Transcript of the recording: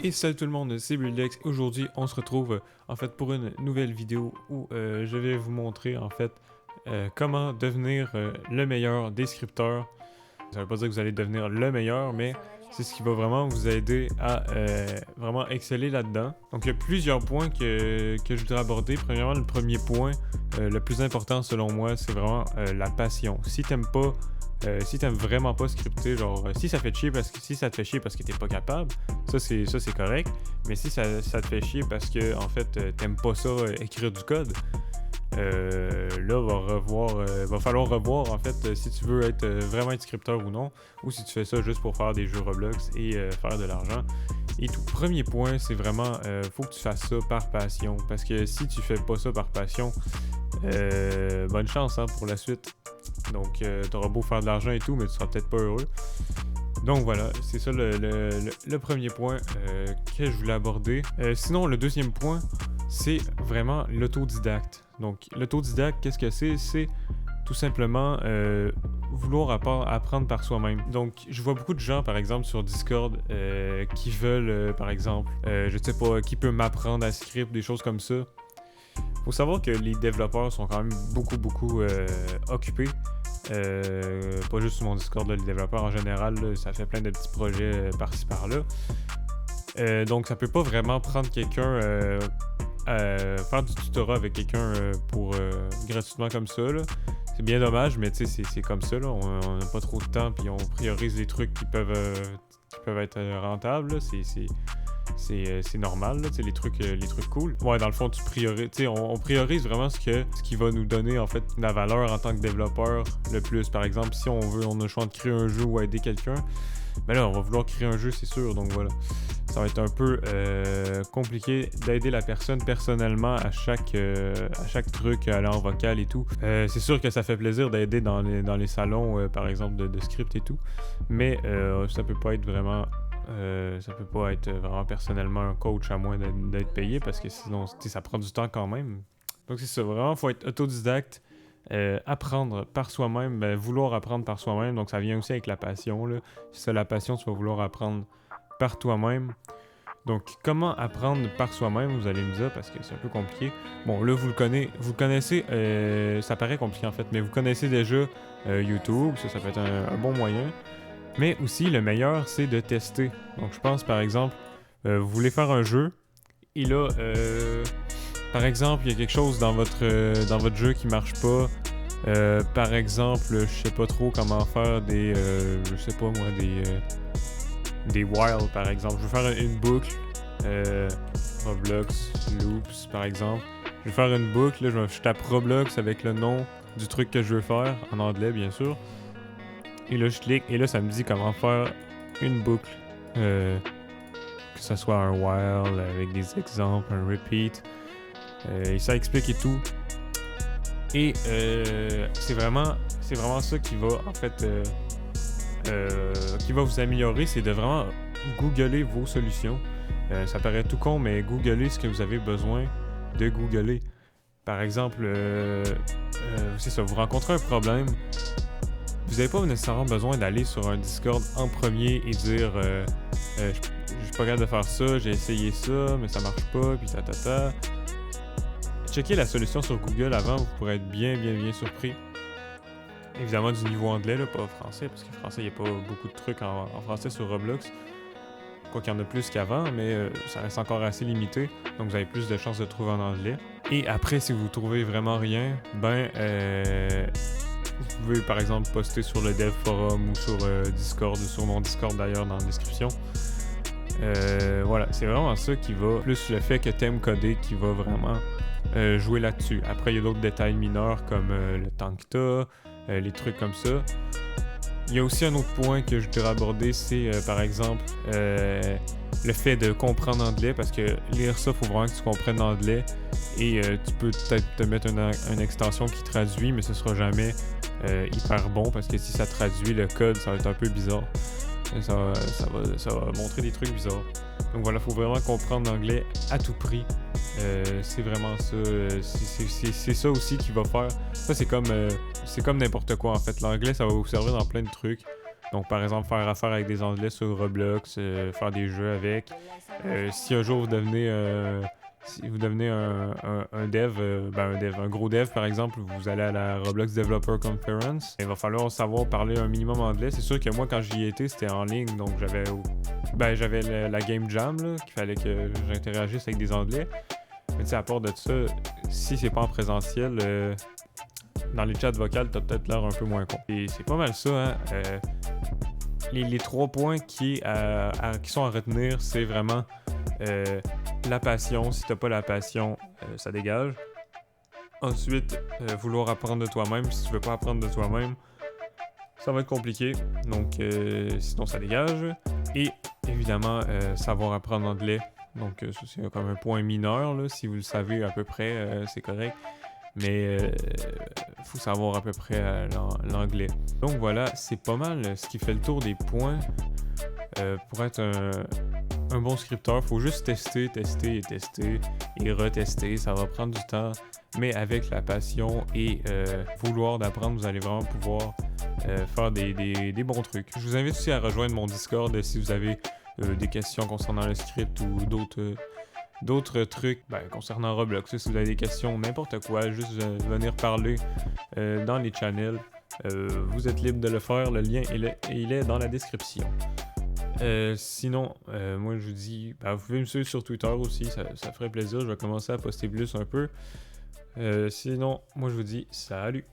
Et salut tout le monde, c'est Buildex. Aujourd'hui, on se retrouve en fait pour une nouvelle vidéo où je vais vous montrer en fait comment devenir le meilleur des scripteurs. Ça veut pas dire que vous allez devenir le meilleur, mais c'est ce qui va vraiment vous aider à vraiment exceller là-dedans. Donc il y a plusieurs points que je voudrais aborder. Premièrement, le premier point, le plus important selon moi, c'est vraiment la passion. Si t'aimes pas si t'aimes vraiment pas scripter, genre si ça te fait chier parce que t'es pas capable, ça c'est correct. Mais si ça te fait chier parce que en fait t'aimes pas ça écrire du code, là va falloir revoir en fait si tu veux être vraiment être scripteur ou non, ou si tu fais ça juste pour faire des jeux Roblox et faire de l'argent. Et tout. Premier point, c'est vraiment faut que tu fasses ça par passion, parce que si tu fais pas ça par passion, bonne chance hein, pour la suite. Donc t'auras beau faire de l'argent et tout, mais tu seras peut-être pas heureux. Donc voilà, c'est ça le premier point que je voulais aborder. Sinon, le deuxième point, c'est vraiment l'autodidacte. Donc l'autodidacte, qu'est-ce que c'est? C'est tout simplement vouloir apprendre par soi-même. Donc je vois beaucoup de gens par exemple sur Discord qui veulent par exemple, je sais pas, qui peut m'apprendre à script, des choses comme ça. Faut savoir que les développeurs sont quand même beaucoup occupés. Pas juste sur mon Discord, là, les développeurs en général, là, ça fait plein de petits projets par-ci par-là. Donc ça peut pas vraiment prendre quelqu'un, faire du tutorat avec quelqu'un pour gratuitement comme ça. Là. C'est bien dommage, mais tu sais, c'est comme ça. Là. On n'a pas trop de temps, puis on priorise les trucs qui peuvent être rentables. Là. C'est normal, là, les trucs cool. Ouais, dans le fond, on priorise vraiment ce qui va nous donner en fait la valeur en tant que développeur le plus. Par exemple, si on a le choix de créer un jeu ou aider quelqu'un, ben là, on va vouloir créer un jeu, c'est sûr. Donc voilà, ça va être un peu compliqué d'aider la personne personnellement à chaque truc, aller en vocal et tout. C'est sûr que ça fait plaisir d'aider dans les salons, par exemple, de script et tout. Mais ça peut pas être vraiment personnellement un coach à moins d'être payé, parce que sinon ça prend du temps quand même. Donc c'est ça, vraiment faut être autodidacte, apprendre par soi-même, vouloir apprendre par soi-même. Donc ça vient aussi avec la passion là. Si c'est la passion, tu vas vouloir apprendre par toi-même. Donc comment apprendre par soi-même, vous allez me dire, parce que c'est un peu compliqué. Bon là vous le connaissez, ça paraît compliqué en fait, mais vous connaissez déjà YouTube, ça peut être un bon moyen. Mais aussi, le meilleur, c'est de tester. Donc, je pense, par exemple, vous voulez faire un jeu, et là, par exemple, il y a quelque chose dans votre jeu qui marche pas. Par exemple, je sais pas trop comment faire des while, par exemple. Je veux faire une boucle, Roblox, Loops, par exemple. Je vais faire une boucle, là, je tape Roblox avec le nom du truc que je veux faire, en anglais, bien sûr. Et là, je clique, et là, ça me dit comment faire une boucle. Que ce soit un while, avec des exemples, un repeat. Et ça explique et tout. Et c'est vraiment ça qui va, en fait, qui va vous améliorer, c'est de vraiment googler vos solutions. Ça paraît tout con, mais googler ce que vous avez besoin de googler. Par exemple, c'est ça, vous rencontrez un problème. Vous n'avez pas nécessairement besoin d'aller sur un Discord en premier et dire je suis pas capable de faire ça, j'ai essayé ça, mais ça marche pas, puis ta. Checkez la solution sur Google avant, vous pourrez être bien surpris. Évidemment du niveau anglais, là, pas français, parce que français, il n'y a pas beaucoup de trucs en français sur Roblox. Quoi qu'il y en a plus qu'avant, mais ça reste encore assez limité, donc vous avez plus de chances de trouver en anglais. Et après, si vous trouvez vraiment rien, vous pouvez par exemple poster sur le Dev Forum ou sur Discord, sur mon Discord d'ailleurs dans la description. Voilà, c'est vraiment ça qui va, plus le fait que t'aimes coder qui va vraiment jouer là-dessus. Après, il y a d'autres détails mineurs comme le temps que t'as, les trucs comme ça. Il y a aussi un autre point que je voudrais aborder, c'est par exemple le fait de comprendre l'anglais, parce que lire ça, faut vraiment que tu comprennes l'anglais. Et tu peux peut-être te mettre une extension qui traduit, mais ce sera jamais hyper bon, parce que si ça traduit le code, ça va être un peu bizarre. Ça va montrer des trucs bizarres. Donc voilà, faut vraiment comprendre l'anglais à tout prix. C'est vraiment ça. C'est ça aussi qui va faire. Ça, c'est comme n'importe quoi en fait. L'anglais, ça va vous servir dans plein de trucs. Donc, par exemple, faire affaire avec des Anglais sur Roblox, faire des jeux avec. Si un jour si vous devenez un dev, un gros dev par exemple, vous allez à la Roblox Developer Conference, il va falloir savoir parler un minimum anglais. C'est sûr que moi, quand j'y étais, c'était en ligne, donc j'avais la Game Jam, là, qu'il fallait que j'interagisse avec des Anglais. Mais tu sais, à part de ça, si c'est pas en présentiel, dans les chats vocales, t'as peut-être l'air un peu moins con. Et c'est pas mal ça, hein. Les 3 points qui sont à retenir, c'est vraiment la passion. Si t'as pas la passion, ça dégage. Ensuite, vouloir apprendre de toi-même. Si tu veux pas apprendre de toi-même, ça va être compliqué. Donc, sinon, ça dégage. Et évidemment, savoir apprendre anglais. Donc, ça, c'est comme un point mineur. Là. Si vous le savez à peu près, c'est correct. Mais faut savoir à peu près l'anglais. Donc voilà, c'est pas mal ce qui fait le tour des points pour être un bon scripteur. Faut juste tester et retester. Ça va prendre du temps, mais avec la passion et vouloir d'apprendre, vous allez vraiment pouvoir faire des bons trucs. Je vous invite aussi à rejoindre mon Discord si vous avez des questions concernant le script ou d'autres trucs concernant Roblox. Si vous avez des questions, n'importe quoi, juste venir parler dans les channels. Vous êtes libre de le faire, le lien il est dans la description. Sinon, moi je vous dis, vous pouvez me suivre sur Twitter aussi, ça ferait plaisir, je vais commencer à poster plus un peu. Sinon, moi je vous dis salut!